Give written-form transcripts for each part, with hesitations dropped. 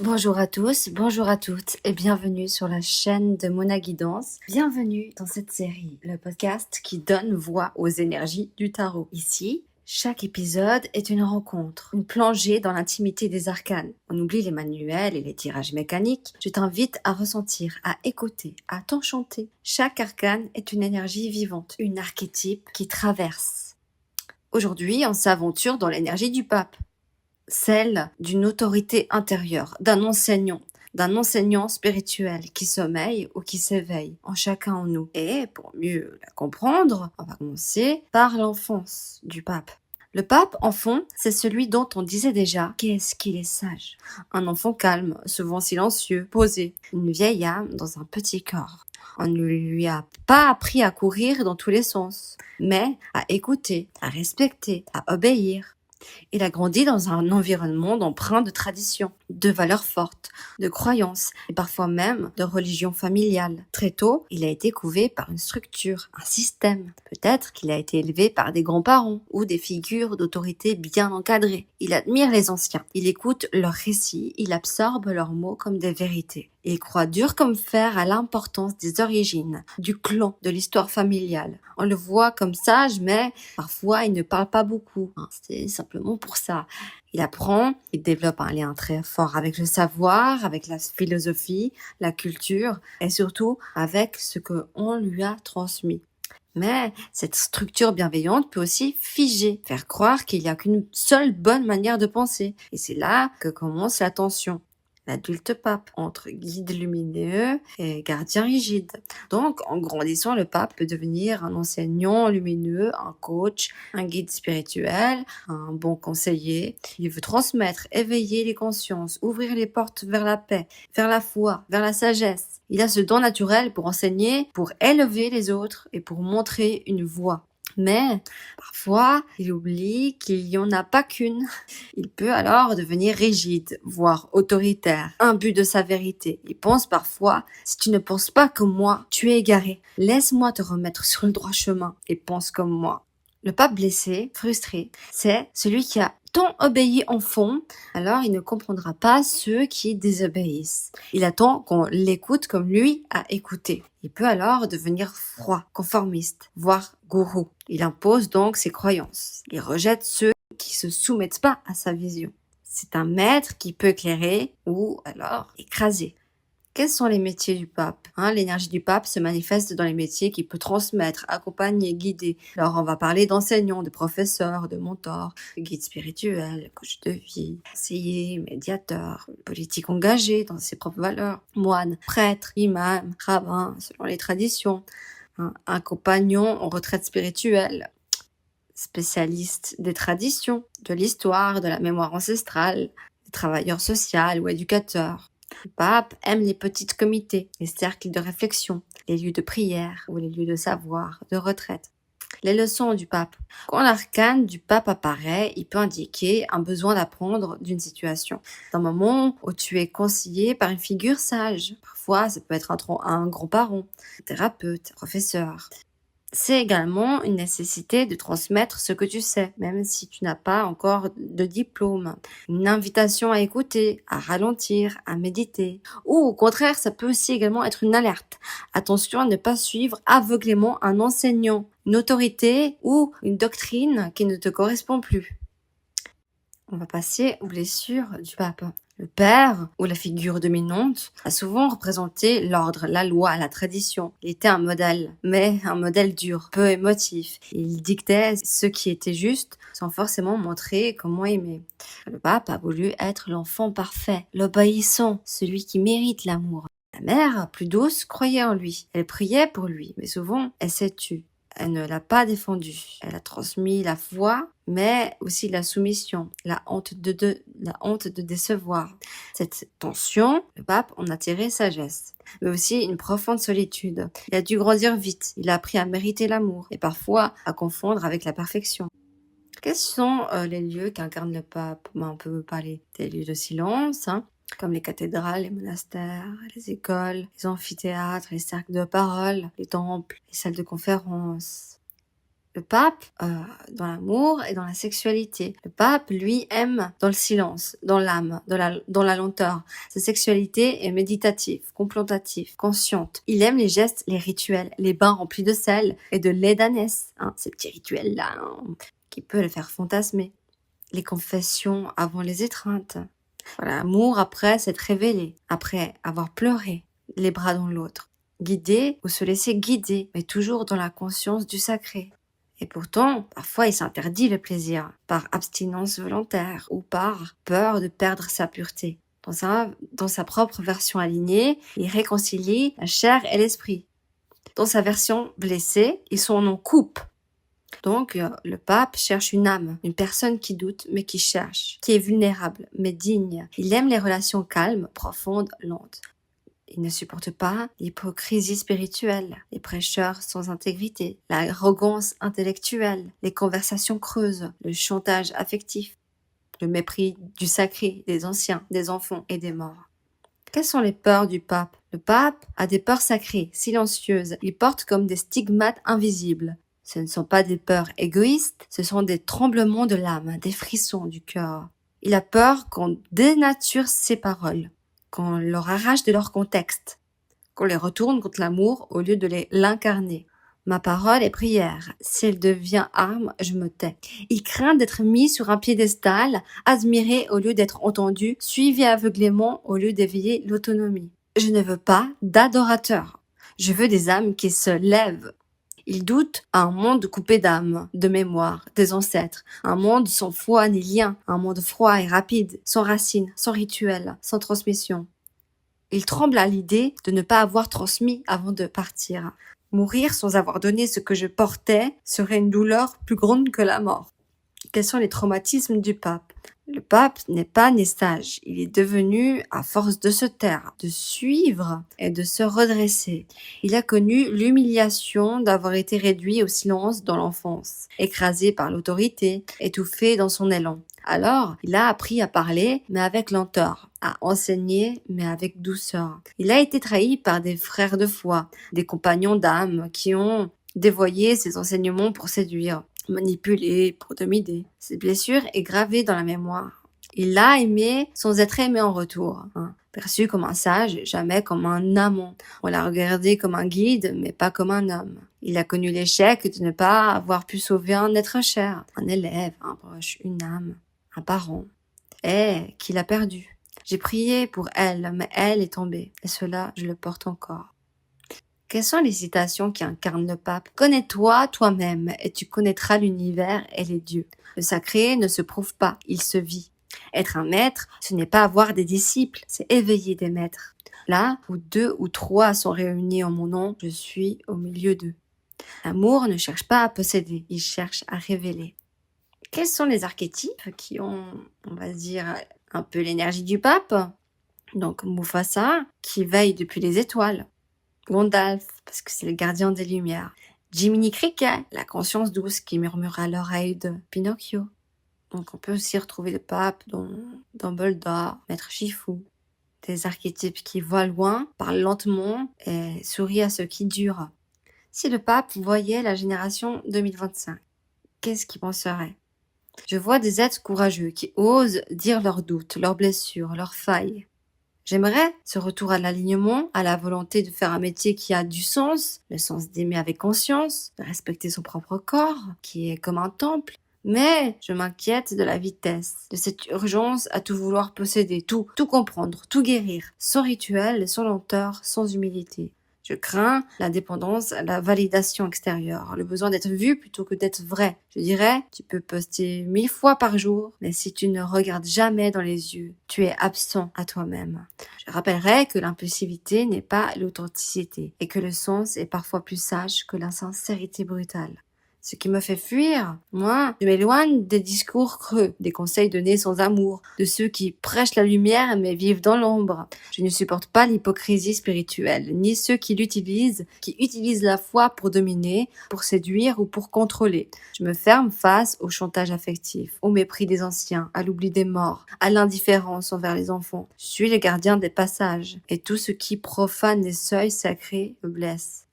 Bonjour à tous, bonjour à toutes et bienvenue sur la chaîne de Mona Guidance. Bienvenue dans cette série, le podcast qui donne voix aux énergies du tarot. Ici, chaque épisode est une rencontre, une plongée dans l'intimité des arcanes. On oublie les manuels et les tirages mécaniques. Je t'invite à ressentir, à écouter, à t'enchanter. Chaque arcane est une énergie vivante, une archétype qui traverse. Aujourd'hui, on s'aventure dans l'énergie du pape. Celle d'une autorité intérieure, d'un enseignant spirituel qui sommeille ou qui s'éveille en chacun en nous. Et pour mieux la comprendre, on va commencer par l'enfance du pape. Le pape, enfant, c'est celui dont on disait déjà qu'est-ce qu'il est sage. Un enfant calme, souvent silencieux, posé, une vieille âme dans un petit corps. On ne lui a pas appris à courir dans tous les sens, mais à écouter, à respecter, à obéir. Il a grandi dans un environnement empreint de traditions, de valeurs fortes, de croyances et parfois même de religion familiale. Très tôt, il a été couvé par une structure, un système. Peut-être qu'il a été élevé par des grands-parents ou des figures d'autorité bien encadrées. Il admire les anciens, il écoute leurs récits, il absorbe leurs mots comme des vérités. Il croit dur comme fer à l'importance des origines, du clan, de l'histoire familiale. On le voit comme sage, mais parfois il ne parle pas beaucoup. C'est simplement pour ça. Il apprend, il développe un lien très fort avec le savoir, avec la philosophie, la culture et surtout avec ce qu'on lui a transmis. Mais cette structure bienveillante peut aussi figer, faire croire qu'il n'y a qu'une seule bonne manière de penser. Et c'est là que commence la tension. L'adulte pape, entre guide lumineux et gardien rigide. Donc, en grandissant, le pape peut devenir un enseignant lumineux, un coach, un guide spirituel, un bon conseiller. Il veut transmettre, éveiller les consciences, ouvrir les portes vers la paix, vers la foi, vers la sagesse. Il a ce don naturel pour enseigner, pour élever les autres et pour montrer une voie. Mais parfois, il oublie qu'il n'y en a pas qu'une. Il peut alors devenir rigide, voire autoritaire, imbu de sa vérité. Il pense parfois, si tu ne penses pas comme moi, tu es égaré. Laisse-moi te remettre sur le droit chemin et pense comme moi. Le pape blessé, frustré, c'est celui qui a tant obéi en fond, alors il ne comprendra pas ceux qui désobéissent. Il attend qu'on l'écoute comme lui a écouté. Il peut alors devenir froid, conformiste, voire gourou. Il impose donc ses croyances. Il rejette ceux qui se soumettent pas à sa vision. C'est un maître qui peut éclairer ou alors écraser. Quels sont les métiers du pape? L'énergie du pape se manifeste dans les métiers qu'il peut transmettre, accompagner, guider. Alors on va parler d'enseignants, de professeurs, de mentors, de guides spirituels, coach de vie, conseiller, médiateur, politique engagé dans ses propres valeurs, moine, prêtre, imam, rabbin, selon les traditions, un compagnon en retraite spirituelle, spécialiste des traditions, de l'histoire, de la mémoire ancestrale, travailleur social ou éducateur. Le pape aime les petits comités, les cercles de réflexion, les lieux de prière ou les lieux de savoir, de retraite. Les leçons du pape. Quand l'arcane du pape apparaît, il peut indiquer un besoin d'apprendre d'une situation. D'un moment où tu es conseillé par une figure sage. Parfois, ça peut être un grand-parent, un thérapeute, un professeur. C'est également une nécessité de transmettre ce que tu sais, même si tu n'as pas encore de diplôme. Une invitation à écouter, à ralentir, à méditer. Ou au contraire, ça peut aussi également être une alerte. Attention à ne pas suivre aveuglément un enseignant, une autorité ou une doctrine qui ne te correspond plus. On va passer aux blessures du pape. Le père, ou la figure dominante, a souvent représenté l'ordre, la loi, la tradition. Il était un modèle, mais un modèle dur, peu émotif. Il dictait ce qui était juste, sans forcément montrer comment aimer. Le pape a voulu être l'enfant parfait, l'obéissant, celui qui mérite l'amour. La mère, plus douce, croyait en lui. Elle priait pour lui, mais souvent, elle s'est tue. Elle ne l'a pas défendu. Elle a transmis la foi, mais aussi la soumission, la honte de décevoir. Cette tension, le pape en a tiré sagesse, mais aussi une profonde solitude. Il a dû grandir vite. Il a appris à mériter l'amour et parfois à confondre avec la perfection. Quels sont les lieux qu'incarne le pape? On peut parler des lieux de silence, comme les cathédrales, les monastères, les écoles, les amphithéâtres, les cercles de parole, les temples, les salles de conférence. Le pape, dans l'amour et dans la sexualité. Le pape, lui, aime dans le silence, dans l'âme, dans la lenteur. Sa sexualité est méditative, contemplative, consciente. Il aime les gestes, les rituels, les bains remplis de sel et de lait d'ânesse. Ces petits rituels-là, qui peut le faire fantasmer. Les confessions avant les étreintes. Voilà, l'amour après s'être révélé, après avoir pleuré, les bras dans l'autre. Guider ou se laisser guider, mais toujours dans la conscience du sacré. Et pourtant, parfois il s'interdit le plaisir, par abstinence volontaire ou par peur de perdre sa pureté. Dans sa propre version alignée, il réconcilie la chair et l'esprit. Dans sa version blessée, ils sont en coupe. Donc, le pape cherche une âme, une personne qui doute mais qui cherche, qui est vulnérable mais digne. Il aime les relations calmes, profondes, lentes. Il ne supporte pas l'hypocrisie spirituelle, les prêcheurs sans intégrité, l'arrogance intellectuelle, les conversations creuses, le chantage affectif, le mépris du sacré, des anciens, des enfants et des morts. Quelles sont les peurs du pape? Le pape a des peurs sacrées, silencieuses. Il porte comme des stigmates invisibles. Ce ne sont pas des peurs égoïstes, ce sont des tremblements de l'âme, des frissons du cœur. Il a peur qu'on dénature ses paroles, qu'on leur arrache de leur contexte, qu'on les retourne contre l'amour au lieu de l'incarner. Ma parole est prière. Si elle devient arme, je me tais. Il craint d'être mis sur un piédestal, admiré au lieu d'être entendu, suivi aveuglément au lieu d'éveiller l'autonomie. Je ne veux pas d'adorateurs. Je veux des âmes qui se lèvent. Il doute à un monde coupé d'âme, de mémoire, des ancêtres, un monde sans foi ni lien, un monde froid et rapide, sans racines, sans rituel, sans transmission. Il tremble à l'idée de ne pas avoir transmis avant de partir. Mourir sans avoir donné ce que je portais serait une douleur plus grande que la mort. Quels sont les traumatismes du pape? Le pape n'est pas né sage. Il est devenu, à force de se taire, de suivre et de se redresser. Il a connu l'humiliation d'avoir été réduit au silence dans l'enfance, écrasé par l'autorité, étouffé dans son élan. Alors, il a appris à parler, mais avec lenteur, à enseigner, mais avec douceur. Il a été trahi par des frères de foi, des compagnons d'âme qui ont dévoyé ses enseignements pour séduire, manipulé pour dominer. Cette blessure est gravée dans la mémoire. Il l'a aimé sans être aimé en retour. Perçu comme un sage, jamais comme un amant. On l'a regardé comme un guide, mais pas comme un homme. Il a connu l'échec de ne pas avoir pu sauver un être cher, un élève, un proche, une âme, un parent, et qu'il a perdu. J'ai prié pour elle, mais elle est tombée, et cela, je le porte encore. Quelles sont les citations qui incarnent le pape? Connais-toi toi-même et tu connaîtras l'univers et les dieux. Le sacré ne se prouve pas, il se vit. Être un maître, ce n'est pas avoir des disciples, c'est éveiller des maîtres. Là où 2 ou 3 sont réunis en mon nom, je suis au milieu d'eux. L'amour ne cherche pas à posséder, il cherche à révéler. Quels sont les archétypes qui ont, on va dire, un peu l'énergie du pape? Donc Mufasa, qui veille depuis les étoiles. Gandalf, parce que c'est le gardien des lumières. Jiminy Cricket, la conscience douce qui murmure à l'oreille de Pinocchio. Donc on peut aussi retrouver le pape dans Dumbledore, Maître Shifu. Des archétypes qui voient loin, parlent lentement et sourient à ceux qui durent. Si le pape voyait la génération 2025, qu'est-ce qu'il penserait? Je vois des êtres courageux qui osent dire leurs doutes, leurs blessures, leurs failles. J'aimerais ce retour à l'alignement, à la volonté de faire un métier qui a du sens, le sens d'aimer avec conscience, de respecter son propre corps, qui est comme un temple. Mais je m'inquiète de la vitesse, de cette urgence à tout vouloir posséder, tout comprendre, tout guérir, sans rituel, sans lenteur, sans humilité. Je crains la dépendance à la validation extérieure, le besoin d'être vu plutôt que d'être vrai. Je dirais, tu peux poster 1000 fois par jour, mais si tu ne regardes jamais dans les yeux, tu es absent à toi-même. Je rappellerai que l'impulsivité n'est pas l'authenticité et que le sens est parfois plus sage que la sincérité brutale. Ce qui me fait fuir, moi, je m'éloigne des discours creux, des conseils donnés sans amour, de ceux qui prêchent la lumière mais vivent dans l'ombre. Je ne supporte pas l'hypocrisie spirituelle, ni ceux qui utilisent la foi pour dominer, pour séduire ou pour contrôler. Je me ferme face au chantage affectif, au mépris des anciens, à l'oubli des morts, à l'indifférence envers les enfants. Je suis le gardien des passages, et tout ce qui profane les seuils sacrés me blesse.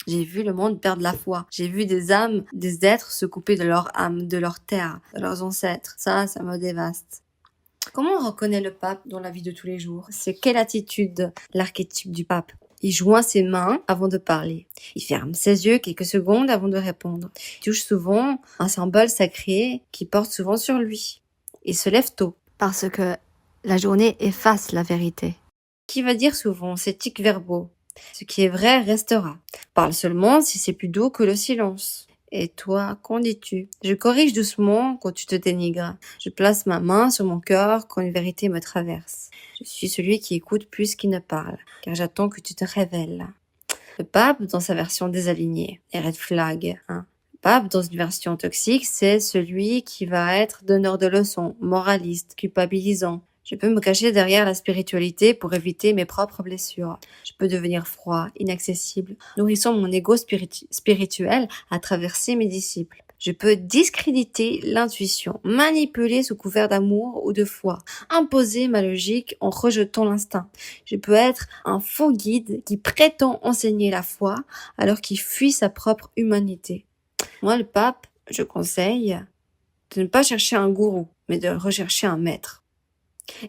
J'ai vu le monde perdre la foi. J'ai vu des âmes, des êtres se couper de leur âme, de leur terre, de leurs ancêtres. Ça me dévaste. Comment on reconnaît le pape dans la vie de tous les jours? C'est quelle attitude, l'archétype du pape? Il joint ses mains avant de parler. Il ferme ses yeux quelques secondes avant de répondre. Il touche souvent un symbole sacré qu'il porte souvent sur lui. Il se lève tôt parce que la journée efface la vérité. Qui va dire souvent ces tics verbaux? Ce qui est vrai restera. Parle seulement si c'est plus doux que le silence. Et toi, qu'en dis-tu? Je corrige doucement quand tu te dénigres. Je place ma main sur mon cœur quand une vérité me traverse. Je suis celui qui écoute plus qu'il ne parle, car j'attends que tu te révèles. Le pape, dans sa version désalignée, et red flag, Le pape, dans une version toxique, c'est celui qui va être donneur de leçons, moraliste, culpabilisant. Je peux me cacher derrière la spiritualité pour éviter mes propres blessures. Je peux devenir froid, inaccessible, nourrissant mon ego spirituel à traverser mes disciples. Je peux discréditer l'intuition, manipuler sous couvert d'amour ou de foi, imposer ma logique en rejetant l'instinct. Je peux être un faux guide qui prétend enseigner la foi alors qu'il fuit sa propre humanité. Moi, le pape, je conseille de ne pas chercher un gourou, mais de rechercher un maître.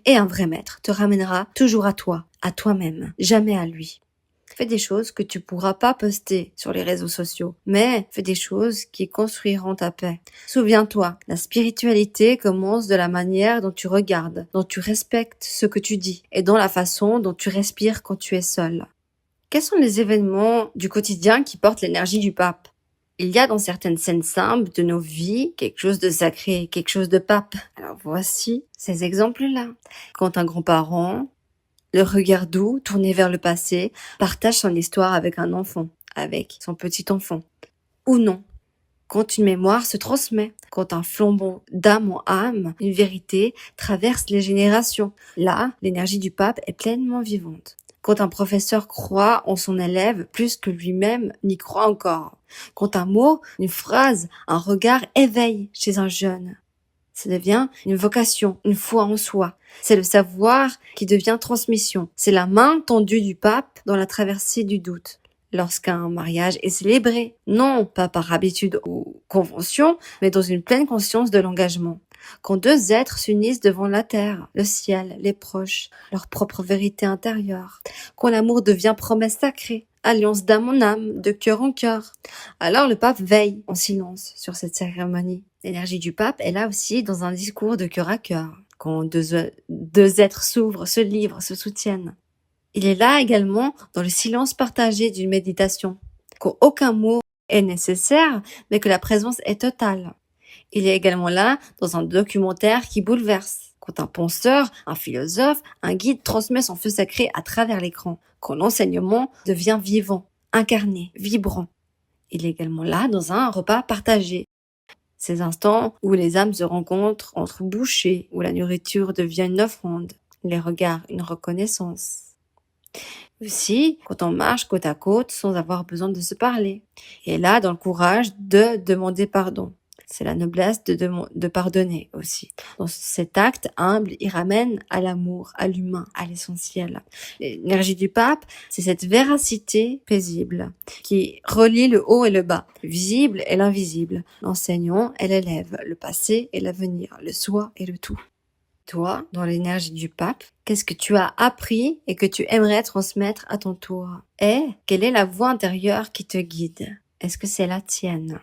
Et un vrai maître te ramènera toujours à toi, à toi-même, jamais à lui. Fais des choses que tu pourras pas poster sur les réseaux sociaux, mais fais des choses qui construiront ta paix. Souviens-toi, la spiritualité commence de la manière dont tu regardes, dont tu respectes ce que tu dis, et dans la façon dont tu respires quand tu es seul. Quels sont les événements du quotidien qui portent l'énergie du pape? Il y a dans certaines scènes simples de nos vies quelque chose de sacré, quelque chose de pape. Alors voici ces exemples-là. Quand un grand-parent, le regard doux, tourné vers le passé, partage son histoire avec un enfant, avec son petit enfant. Ou non. Quand une mémoire se transmet, quand un flambeau d'âme en âme, une vérité traverse les générations. Là, l'énergie du pape est pleinement vivante. Quand un professeur croit en son élève plus que lui-même n'y croit encore. Quand un mot, une phrase, un regard éveille chez un jeune. Ça devient une vocation, une foi en soi. C'est le savoir qui devient transmission. C'est la main tendue du pape dans la traversée du doute. Lorsqu'un mariage est célébré, non pas par habitude ou convention, mais dans une pleine conscience de l'engagement. Quand deux êtres s'unissent devant la terre, le ciel, les proches, leur propre vérité intérieure. Quand l'amour devient promesse sacrée, alliance d'âme en âme, de cœur en cœur. Alors le pape veille en silence sur cette cérémonie. L'énergie du pape est là aussi dans un discours de cœur à cœur. Quand deux êtres s'ouvrent, se livrent, se soutiennent. Il est là également dans le silence partagé d'une méditation. Quand aucun mot est nécessaire, mais que la présence est totale. Il est également là dans un documentaire qui bouleverse. Quand un penseur, un philosophe, un guide transmet son feu sacré à travers l'écran. Quand l'enseignement devient vivant, incarné, vibrant. Il est également là dans un repas partagé. Ces instants où les âmes se rencontrent entre bouchées, où la nourriture devient une offrande, les regards une reconnaissance. Aussi, quand on marche côte à côte sans avoir besoin de se parler. Et là, dans le courage de demander pardon. C'est la noblesse de pardonner aussi. Dans cet acte humble, il ramène à l'amour, à l'humain, à l'essentiel. L'énergie du pape, c'est cette véracité paisible qui relie le haut et le bas, le visible et l'invisible, l'enseignant et l'élève, le passé et l'avenir, le soi et le tout. Toi, dans l'énergie du pape, qu'est-ce que tu as appris et que tu aimerais transmettre à ton tour? Et quelle est la voix intérieure qui te guide? Est-ce que c'est la tienne?